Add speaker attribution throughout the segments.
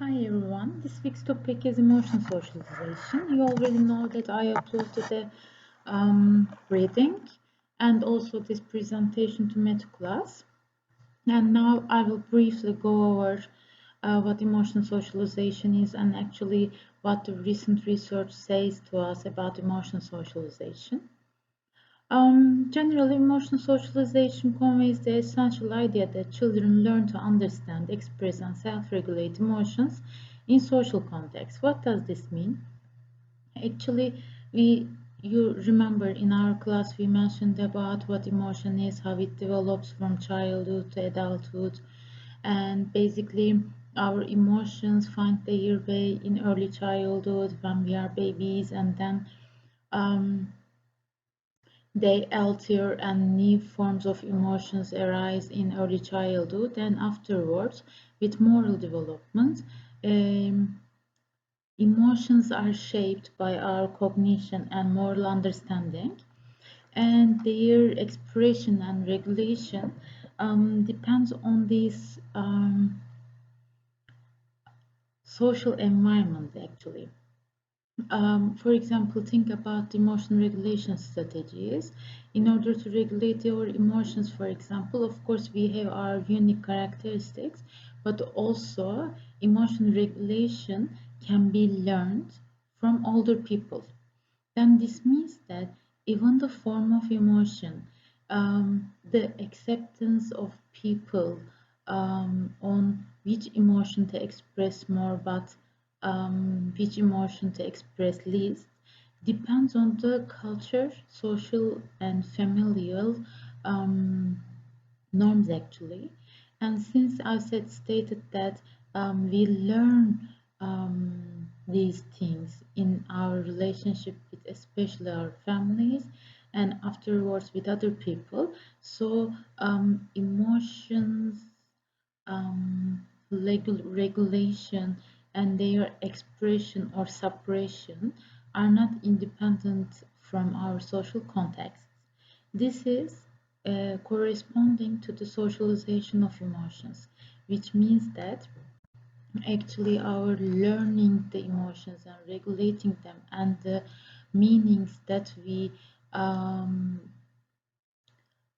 Speaker 1: Hi everyone, this week's topic is emotion socialization. You already know that I uploaded the reading and also this presentation to Meta class. And now I will briefly go over what emotion socialization is and actually what the recent research says to us about emotion socialization. Generally, emotional socialization conveys the essential idea that children learn to understand, express, and self-regulate emotions in social contexts. What does this mean? Actually, you remember in our class we mentioned about what emotion is, how it develops from childhood to adulthood, and basically our emotions find their way in early childhood when we are babies, and then um, they alter and new forms of emotions arise in early childhood and afterwards with moral development. Um, Emotions are shaped by our cognition and moral understanding, and their expression and regulation depends on this social environment actually. For example, think about emotion regulation strategies. In order to regulate our emotions, for example, of course, we have our unique characteristics, but also emotion regulation can be learned from older people. Then this means that even the form of emotion, the acceptance of people on which emotion to express more, but which emotion to express least, depends on the culture, social, and familial norms actually. And since I stated that we learn these things in our relationship with especially our families and afterwards with other people, so emotions regulation and their expression or suppression are not independent from our social contexts. This is corresponding to the socialization of emotions, which means that actually our learning the emotions and regulating them and the meanings that we um,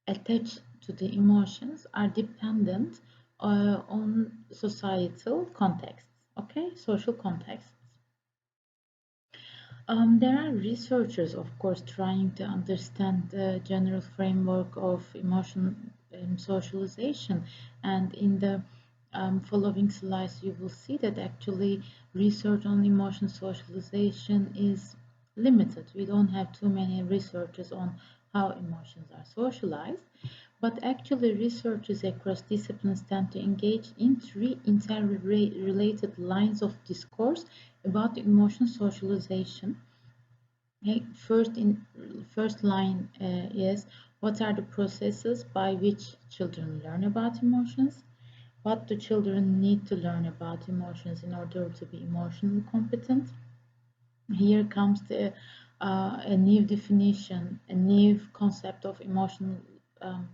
Speaker 1: attach to the emotions are dependent on societal contexts, okay, social contexts. There are researchers, of course, trying to understand the general framework of emotion socialization, and in the following slides, you will see that actually research on emotion socialization is limited. We don't have too many researchers on how emotions are socialized, but actually researchers across disciplines tend to engage in three interrelated lines of discourse about emotion socialization. First line is what are the processes by which children learn about emotions? What do children need to learn about emotions in order to be emotionally competent? Here comes a new definition, a new concept of emotional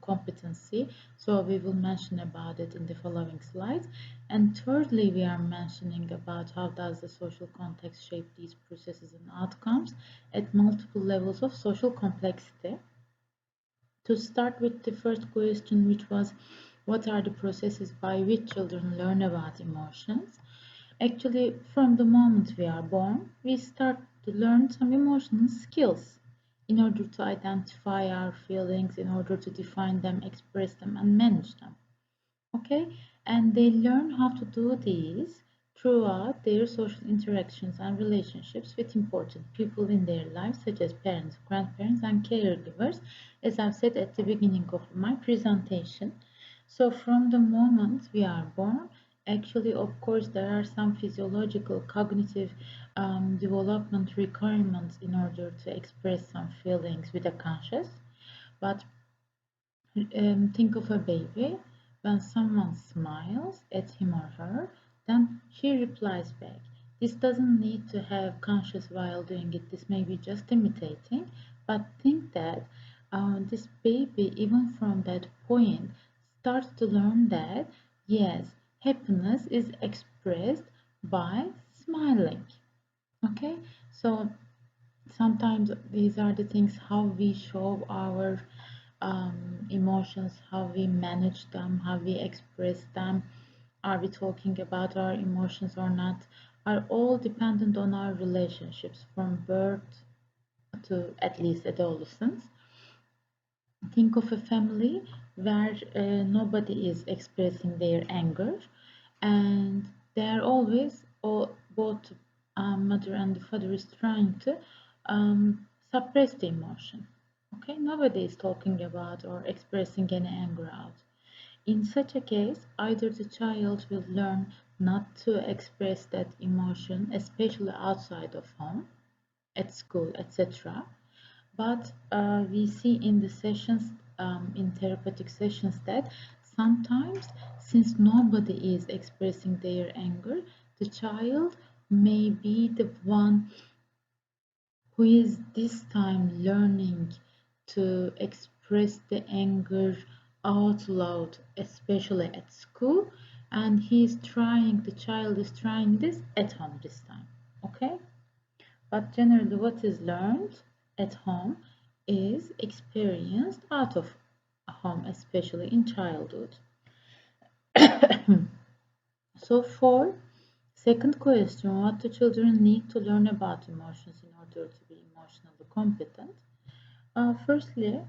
Speaker 1: competency. So we will mention about it in the following slides. And thirdly, we are mentioning about how does the social context shape these processes and outcomes at multiple levels of social complexity. To start with the first question, which was what are the processes by which children learn about emotions? Actually, from the moment we are born, we start to learn some emotional skills in order to identify our feelings, in order to define them, express them, and manage them. Okay, and they learn how to do these throughout their social interactions and relationships with important people in their lives, such as parents, grandparents, and caregivers, as I've said at the beginning of my presentation. So, from the moment we are born, actually, of course, there are some physiological, cognitive development requirements in order to express some feelings with a conscious, but think of a baby. When someone smiles at him or her, then she replies back. This doesn't need to have conscious while doing it. This may be just imitating, but think that this baby, even from that point, starts to learn that yes, happiness is expressed by smiling. Okay, so sometimes these are the things how we show our emotions, how we manage them, how we express them. Are we talking about our emotions or not? Are all dependent on our relationships from birth to at least adolescence. Think of a family where nobody is expressing their anger, and they are always, or both mother and the father is trying to suppress the emotion. Okay, nobody is talking about or expressing any anger out. In such a case, either the child will learn not to express that emotion, especially outside of home, at school, etc. But we see in the sessions, in therapeutic sessions, that sometimes, since nobody is expressing their anger, the child may be the one who is this time learning to express the anger out loud, especially at school, and the child is trying this at home this time. Okay? But generally, what is learned at home is experienced out of home, especially in childhood. So, for second question, what do children need to learn about emotions in order to be emotionally competent? Firstly,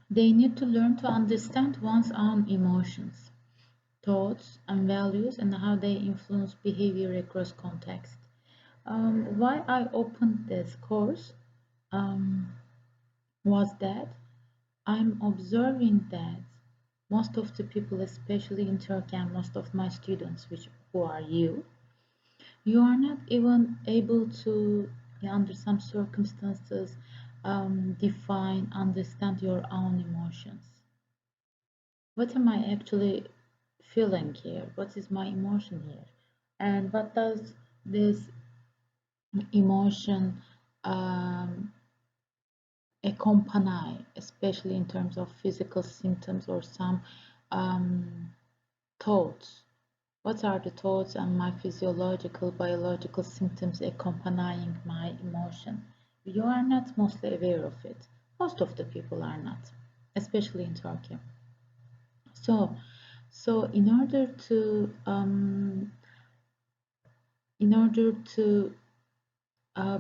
Speaker 1: they need to learn to understand one's own emotions, thoughts, and values, and how they influence behavior across context. Why I opened this course um, was that I'm observing that most of the people, especially in Turkey, and most of my students, which who are you are not even able to, under some circumstances, define, understand your own emotions. What am I actually feeling here? What is my emotion here? And what does this emotion accompany, especially in terms of physical symptoms or some um, thoughts? What are the thoughts and my physiological, biological symptoms accompanying my emotion? You are not mostly aware of it. Most of the people are not, especially in Turkey. So, so in order to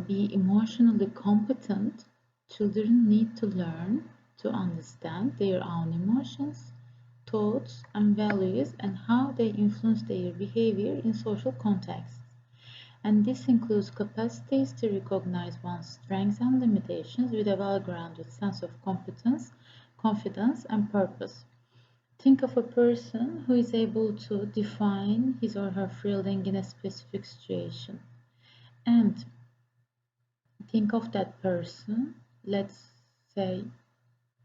Speaker 1: be emotionally competent, children need to learn to understand their own emotions, thoughts, and values, and how they influence their behavior in social contexts. And this includes capacities to recognize one's strengths and limitations with a well-grounded sense of competence, confidence, and purpose. Think of a person who is able to define his or her feeling in a specific situation. And think of that person, let's say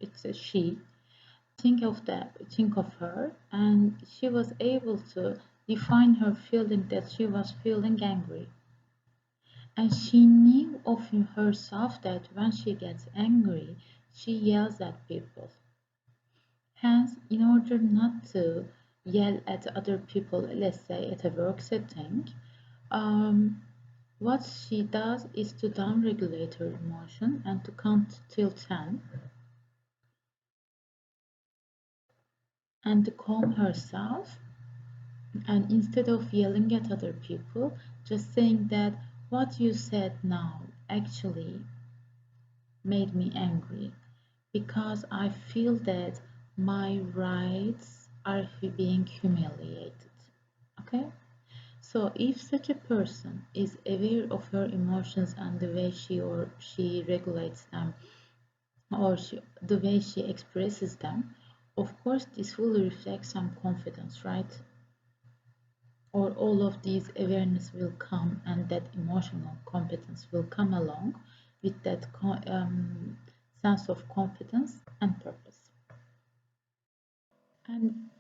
Speaker 1: it's a she. Think of her, and she was able to define her feeling that she was feeling angry. And she knew of herself that when she gets angry, she yells at people. Hence, in order not to yell at other people, let's say at a work setting, um, what she does is to down-regulate her emotion and to count till 10 and to calm herself. And instead of yelling at other people, just saying that what you said now actually made me angry because I feel that my rights are being humiliated. Okay? So if such a person is aware of her emotions and the way she regulates them, or the way she expresses them, of course this will reflect some confidence, right? Or all of these awareness will come, and that emotional competence will come along with that sense of confidence and purpose. And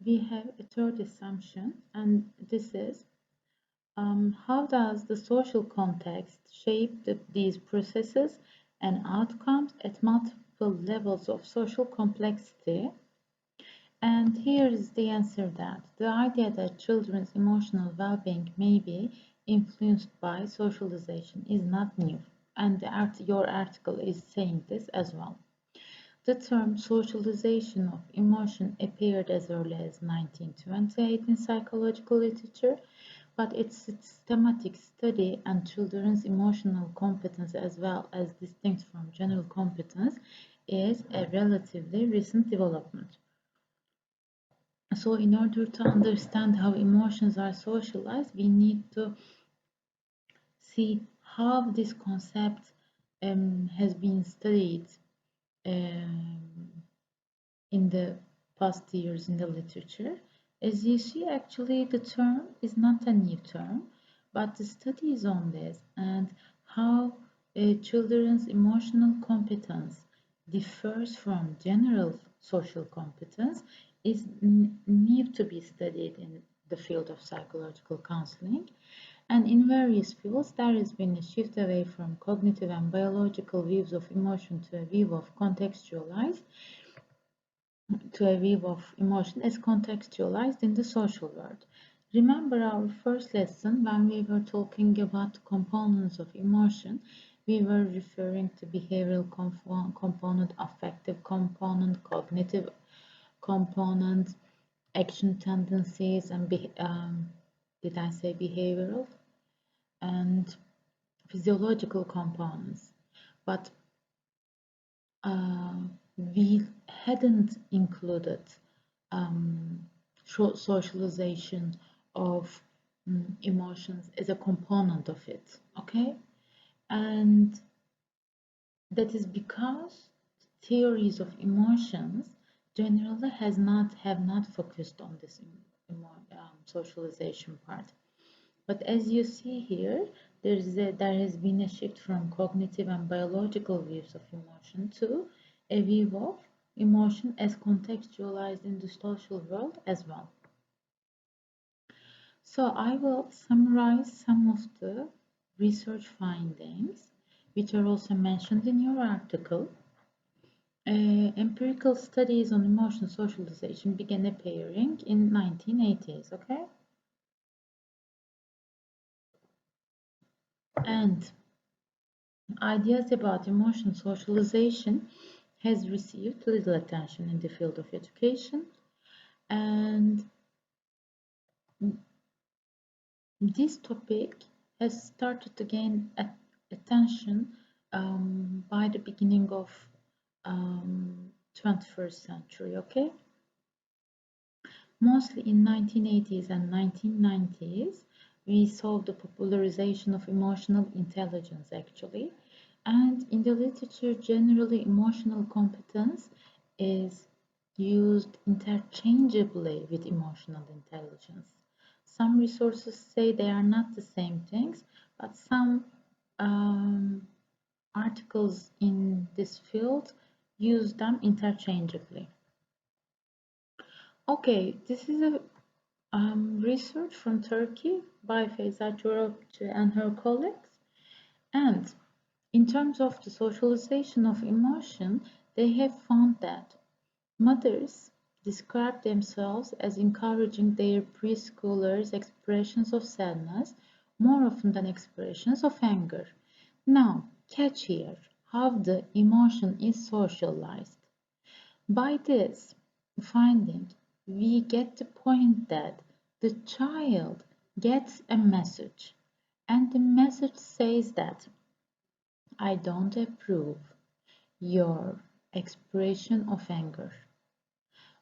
Speaker 1: we have a third assumption, and this is how does the social context shape these processes and outcomes at multiple levels of social complexity? And here is the answer that the idea that children's emotional well-being may be influenced by socialization is not new, and your article is saying this as well. The term socialization of emotion appeared as early as 1928 in psychological literature, but its systematic study and children's emotional competence as well as distinct from general competence is a relatively recent development. So in order to understand how emotions are socialized, we need to see how this concept has been studied um, in the past years in the literature. As you see, actually the term is not a new term, but the studies on this and how children's emotional competence differs from general social competence is need to be studied in the field of psychological counseling. And in various fields, there has been a shift away from cognitive and biological views of emotion to a view of emotion as contextualized in the social world. Remember our first lesson when we were talking about components of emotion, we were referring to behavioral component, affective component, cognitive component, action tendencies, and did I say behavioral? And physiological components. But we hadn't included um, socialization of emotions as a component of it, okay? And that is because theories of emotions generally have not focused on this socialization part. But as you see here, there has been a shift from cognitive and biological views of emotion to a view of emotion as contextualized in the social world as well. So I will summarize some of the research findings, which are also mentioned in your article. Empirical studies on emotion socialization began appearing in 1980s, okay? And ideas about emotion socialization has received little attention in the field of education, and this topic has started to gain attention by the beginning of 21st century, okay? Mostly in 1980s and 1990s, we saw the popularization of emotional intelligence actually. And in the literature, generally emotional competence is used interchangeably with emotional intelligence. Some resources say they are not the same things, but some um, articles in this field use them interchangeably. Okay, this is a research from Turkey by Feyza Çorapçı and her colleagues. And in terms of the socialization of emotion, they have found that mothers describe themselves as encouraging their preschoolers' expressions of sadness more often than expressions of anger. Now, catch here how the emotion is socialized. By this finding, we get the point that the child gets a message, and the message says that I don't approve your expression of anger,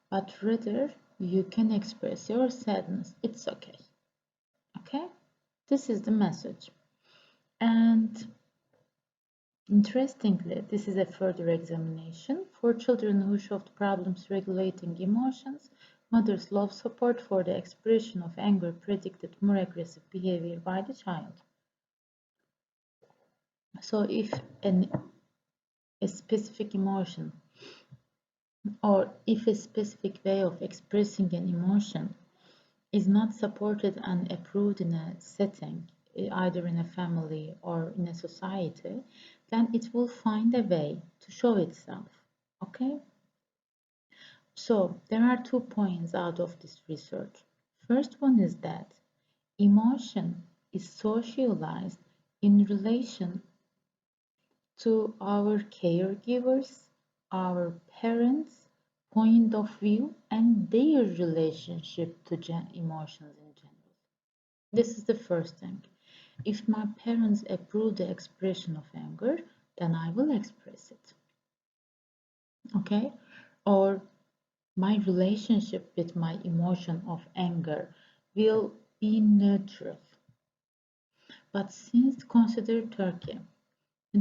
Speaker 1: but rather you can express your sadness. It's okay. Okay? This is the message. And interestingly, this is a further examination. For children who showed problems regulating emotions, mothers' love support for the expression of anger predicted more aggressive behavior by the child. So if a specific emotion or if a specific way of expressing an emotion is not supported and approved in a setting, either in a family or in a society, then it will find a way to show itself. Okay? So there are 2 points out of this research. First one is that emotion is socialized in relation to our caregivers, our parents' point of view, and their relationship to emotions in general. This is the first thing. If my parents approve the expression of anger, then I will express it. Okay? Or my relationship with my emotion of anger will be neutral. But since consider Turkey,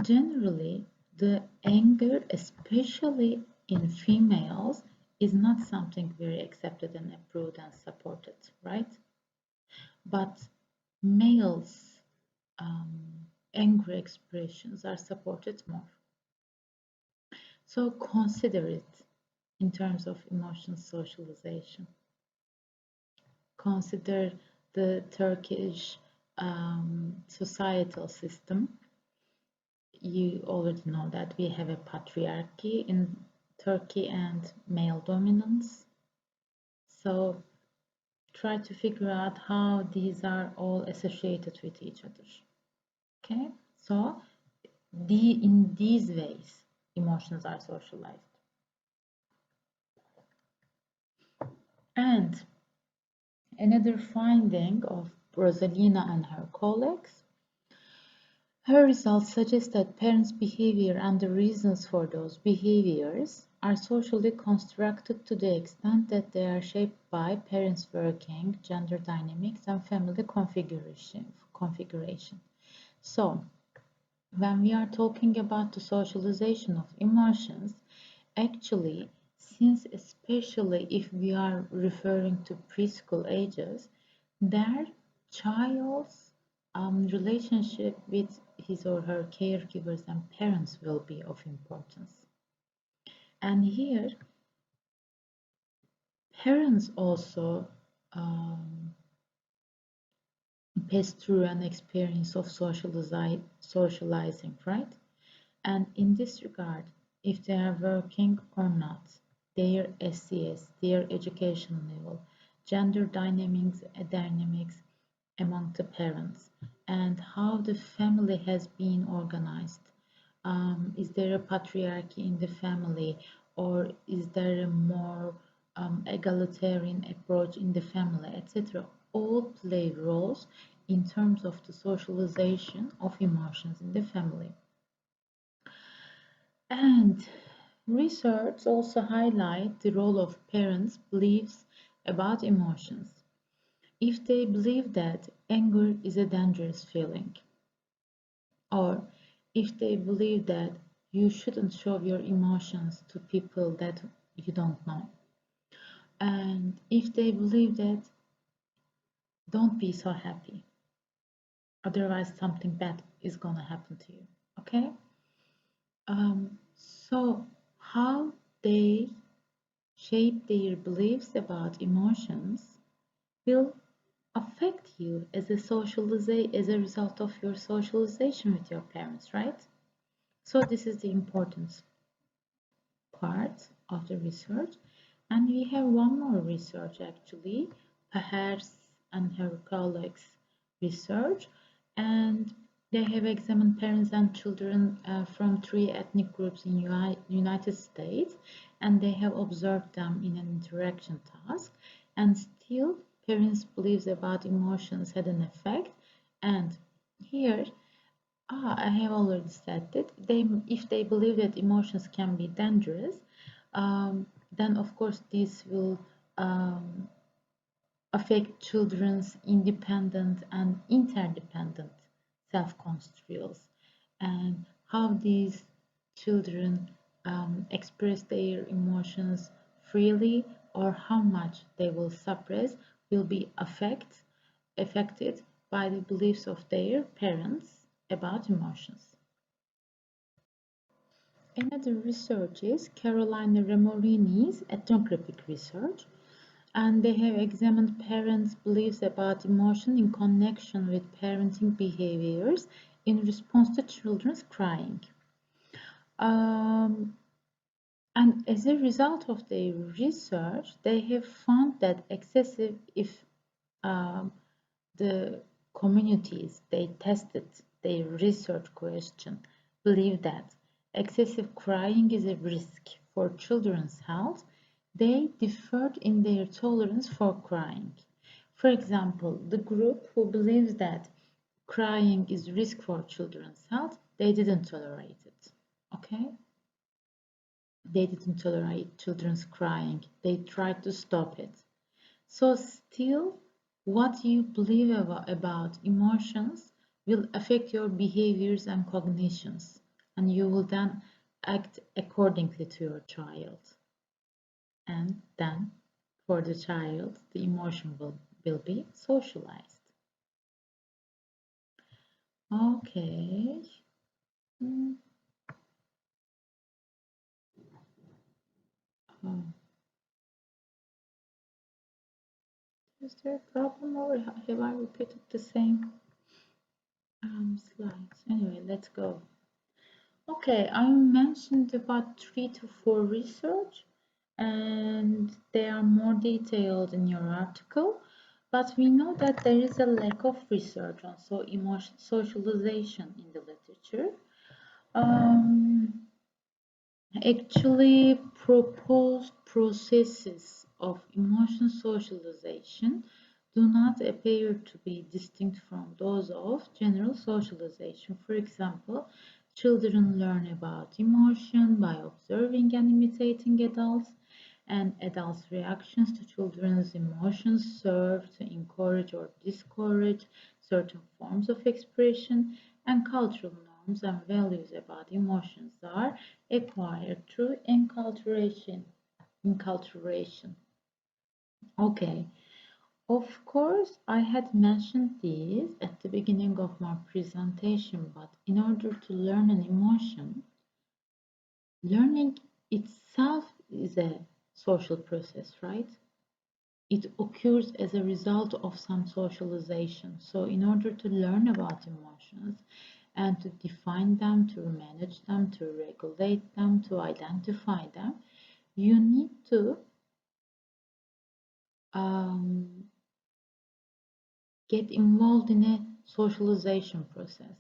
Speaker 1: generally the anger, especially in females, is not something very accepted and approved and supported, right? But males' angry expressions are supported more. So consider it in terms of emotion socialization. Consider the Turkish societal system. You already know that we have a patriarchy in Turkey and male dominance. So try to figure out how these are all associated with each other. Okay, so in these ways, emotions are socialized. And another finding of Rosalina and her colleagues, her results suggest that parents' behavior and the reasons for those behaviors are socially constructed to the extent that they are shaped by parents' working, gender dynamics, and family configuration. So, when we are talking about the socialization of emotions, actually, since especially if we are referring to preschool ages, their child's relationship with his or her caregivers and parents will be of importance. And here, parents also pass through an experience of socializing, right? And in this regard, if they are working or not, their SES, their education level, gender dynamics among the parents, and how the family has been organized. Is there a patriarchy in the family, or is there a more egalitarian approach in the family, etc.? All play roles in terms of the socialization of emotions in the family. And research also highlight the role of parents' beliefs about emotions. If they believe that anger is a dangerous feeling, or if they believe that you shouldn't show your emotions to people that you don't know, and if they believe that don't be so happy, otherwise something bad is gonna happen to you, okay? So how they shape their beliefs about emotions will affect you as a result of your socialization with your parents, right? So this is the important part of the research. And we have one more research actually, Pahars and her colleagues research, and they have examined parents and children from 3 ethnic groups in United States, and they have observed them in an interaction task, and still parents' beliefs about emotions had an effect. And here I have already said that if they believe that emotions can be dangerous, then of course this will affect children's independent and interdependent self-construals, and how these children express their emotions freely or how much they will suppress will be affected by the beliefs of their parents about emotions. Another research is Carolina Remorini's ethnographic research, and they have examined parents' beliefs about emotion in connection with parenting behaviors in response to children's crying. Um, And as a result of their research, they have found that excessive, if um, the communities they tested their research question believe that excessive crying is a risk for children's health, they differed in their tolerance for crying. For example, the group who believes that crying is risk for children's health, they didn't tolerate it. Okay? They didn't tolerate children's crying. They tried to stop it. So still, what you believe about emotions will affect your behaviors and cognitions, and you will then act accordingly to your child. And then, for the child, the emotion will be socialized. Okay. Hmm. Oh, is there a problem, or have I repeated the same slides? Anyway, let's go. Okay, I mentioned about 3 to 4 research, and they are more detailed in your article, but we know that there is a lack of research on emotion socialization in the literature. Um, Actually, proposed processes of emotion socialization do not appear to be distinct from those of general socialization. For example, children learn about emotion by observing and imitating adults, and adults' reactions to children's emotions serve to encourage or discourage certain forms of expression, and cultural norms and values about emotions are acquired through enculturation. Enculturation. Okay. Of course, I had mentioned this at the beginning of my presentation, but in order to learn an emotion, learning itself is a social process, right? It occurs as a result of some socialization. So in order to learn about emotions and to define them, to manage them, to regulate them, to identify them, you need to um, get involved in a socialization process.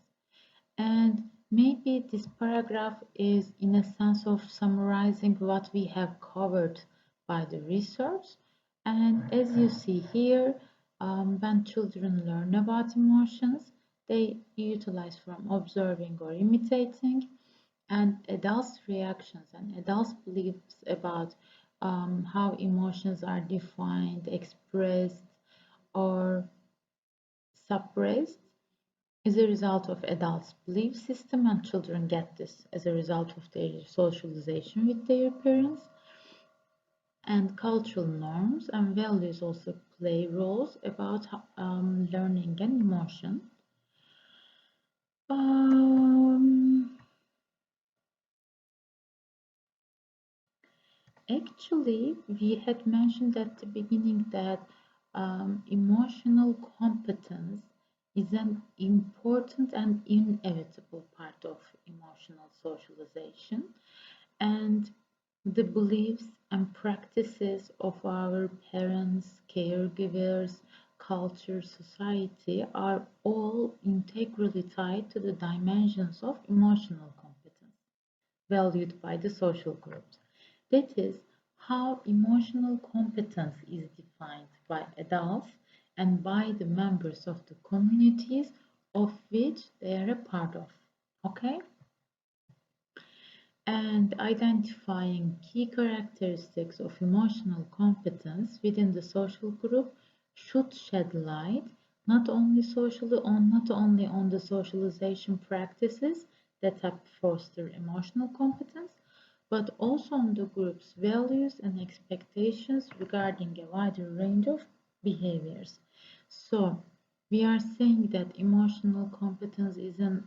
Speaker 1: And maybe this paragraph is in a sense of summarizing what we have covered by the research. And as you see here, when children learn about emotions, they utilize from observing or imitating, and adults' reactions and adults' beliefs about how emotions are defined, expressed, or suppressed is a result of adults' belief system, and children get this as a result of their socialization with their parents. And cultural norms and values also play roles about learning and emotion. Um, Actually, we had mentioned at the beginning that emotional competence is an important and inevitable part of emotional socialization, and the beliefs and practices of our parents, caregivers, culture, society are all integrally tied to the dimensions of emotional competence valued by the social groups. That is, how emotional competence is defined by adults and by the members of the communities of which they are a part of. Okay? And identifying key characteristics of emotional competence within the social group should shed light not only on the socialization practices that have foster emotional competence, but also on the group's values and expectations regarding a wider range of behaviors. So, we are saying that emotional competence is an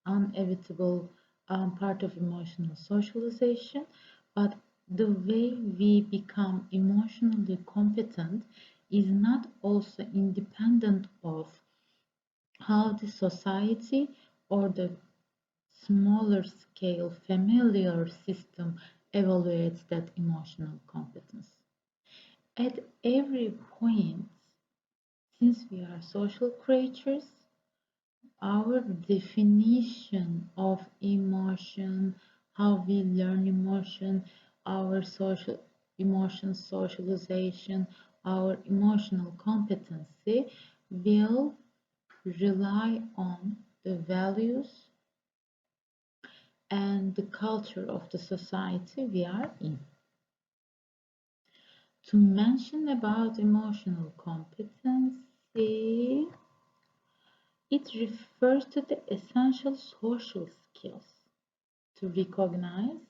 Speaker 1: inevitable part of emotional socialization, but the way we become emotionally competent is not also independent of how the society or the smaller scale familiar system evaluates that emotional competence. At every point, since we are social creatures, our definition of emotion, how we learn emotion, our social emotion socialization, our emotional competency will rely on the values and the culture of the society we are in. To mention about emotional competency, it refers to the essential social skills to recognize,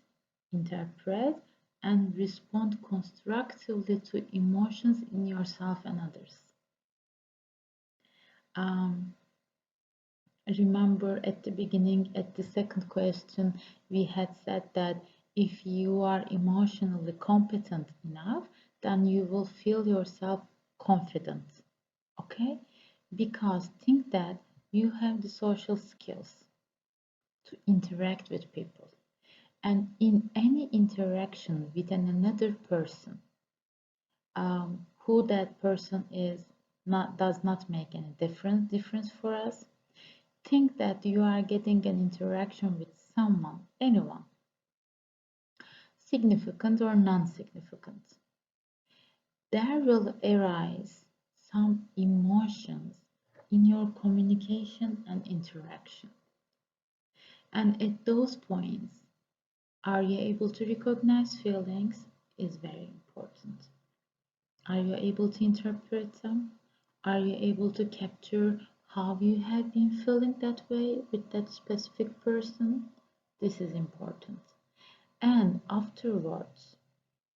Speaker 1: interpret, and respond constructively to emotions in yourself and others. Um, Remember at the beginning, at the second question, we had said that if you are emotionally competent enough, then you will feel yourself confident. Okay? Because think that you have the social skills to interact with people. And in any interaction with another person, who that person is does not make any difference for us. Think that you are getting an interaction with someone, anyone, significant or non-significant. There will arise some emotions in your communication and interaction. And at those points, are you able to recognize feelings is very important. Are you able to interpret them? Are you able to capture how you have been feeling that way with that specific person? This is important. And afterwards,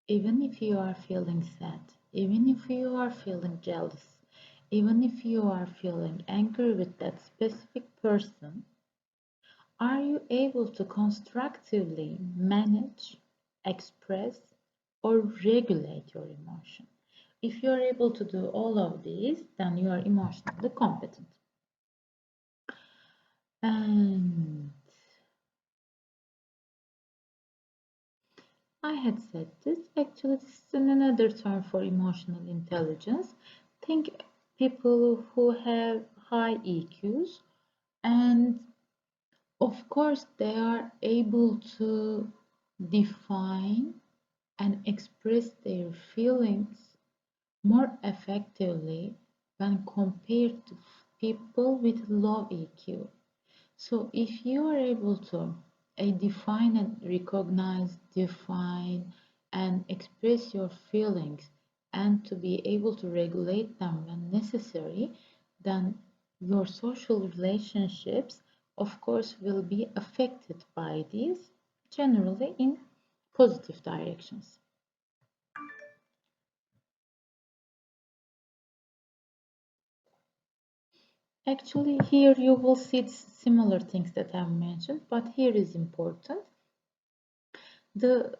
Speaker 1: even if you are feeling sad, even if you are feeling jealous, even if you are feeling angry with that specific person, are you able to constructively manage, express, or regulate your emotion? If you are able to do all of these, then you are emotionally competent. And I had said this, actually this is another term for emotional intelligence. Think people who have high EQs, and of course they are able to define and express their feelings more effectively when compared to people with low EQ. So if you are able to define and recognize, define and express your feelings and to be able to regulate them when necessary, then your social relationships, of course, will be affected by these, generally in positive directions. Actually, here you will see similar things that I've mentioned, but here is important. The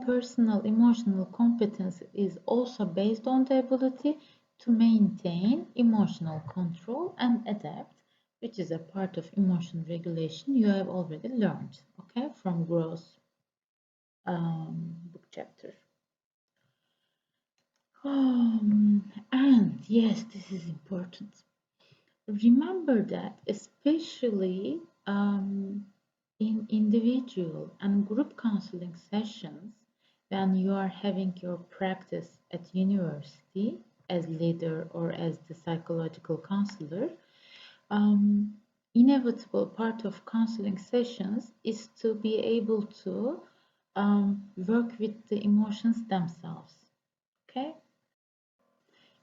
Speaker 1: personal emotional competence is also based on the ability to maintain emotional control and adapt, which is a part of emotion regulation you have already learned, okay, from Gross book chapter. And yes, this is important. Remember that, especially in individual and group counseling sessions, when you are having your practice at university as leader or as the psychological counselor, inevitable part of counseling sessions is to be able to work with the emotions themselves. Okay?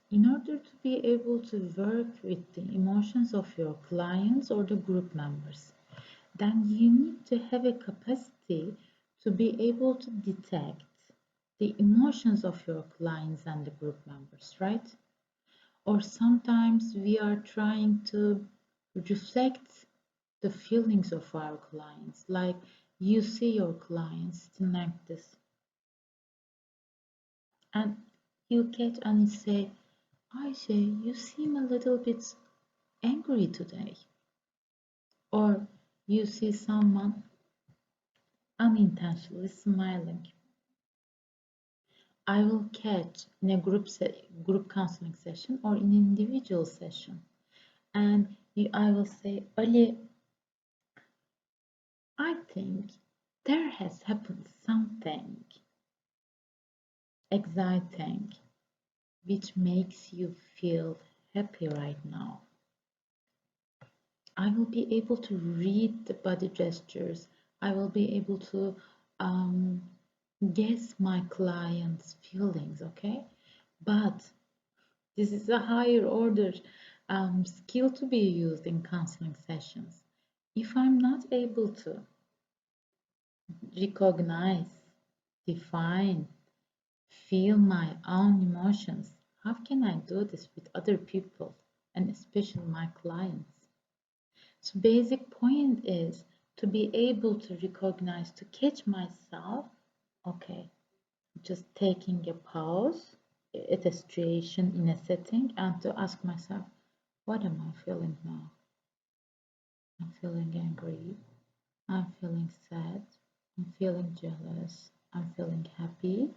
Speaker 1: In order to be able to work with the emotions of your clients or the group members, then you need to have a capacity to be able to detect the emotions of your clients and the group members, right? Or sometimes we are trying to reflect the feelings of our clients, like you see your clients sitting like this, and you get and you say, Ayşe, you seem a little bit angry today. Or you see someone unintentionally smiling. I will catch in a group counseling session or in an individual session. And I will say, Ali, I think there has happened something exciting which makes you feel happy right now. I will be able to read the body gestures. I will be able to um, guess my client's feelings, okay? But this is a higher order skill to be used in counseling sessions. If I'm not able to recognize, define, feel my own emotions, how can I do this with other people and especially my clients? So basic point is to be able to recognize, to catch myself, okay, just taking a pause at a situation in a setting and to ask myself, what am I feeling now? I'm feeling angry. I'm feeling sad. I'm feeling jealous. I'm feeling happy.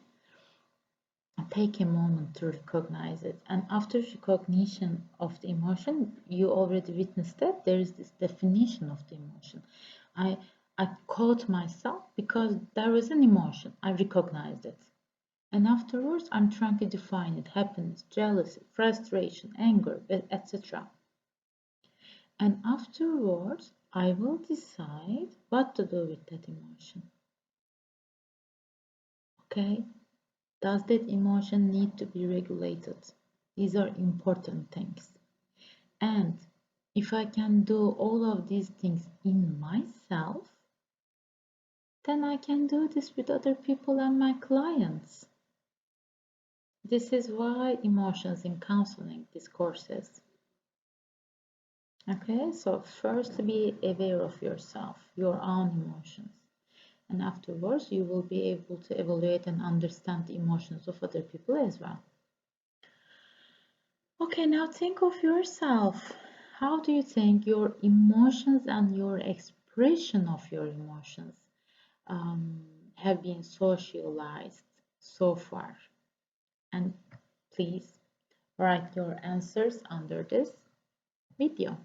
Speaker 1: And take a moment to recognize it. And after recognition of the emotion, you already witnessed that there is this definition of the emotion. I I caught myself because there was an emotion. I recognized it. And afterwards, I'm trying to define it: happiness, jealousy, frustration, anger, etc. And afterwards, I will decide what to do with that emotion. Okay? Does that emotion need to be regulated? These are important things. And if I can do all of these things in myself, then I can do this with other people and my clients. This is why emotions in counseling discourses. Okay, so first be aware of yourself, your own emotions. And afterwards, you will be able to evaluate and understand the emotions of other people as well. Okay, now think of yourself. How do you think your emotions and your expression of your emotions um, have been socialized so far? And please write your answers under this video.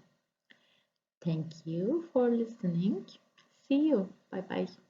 Speaker 1: Thank you for listening. See you. Bye bye.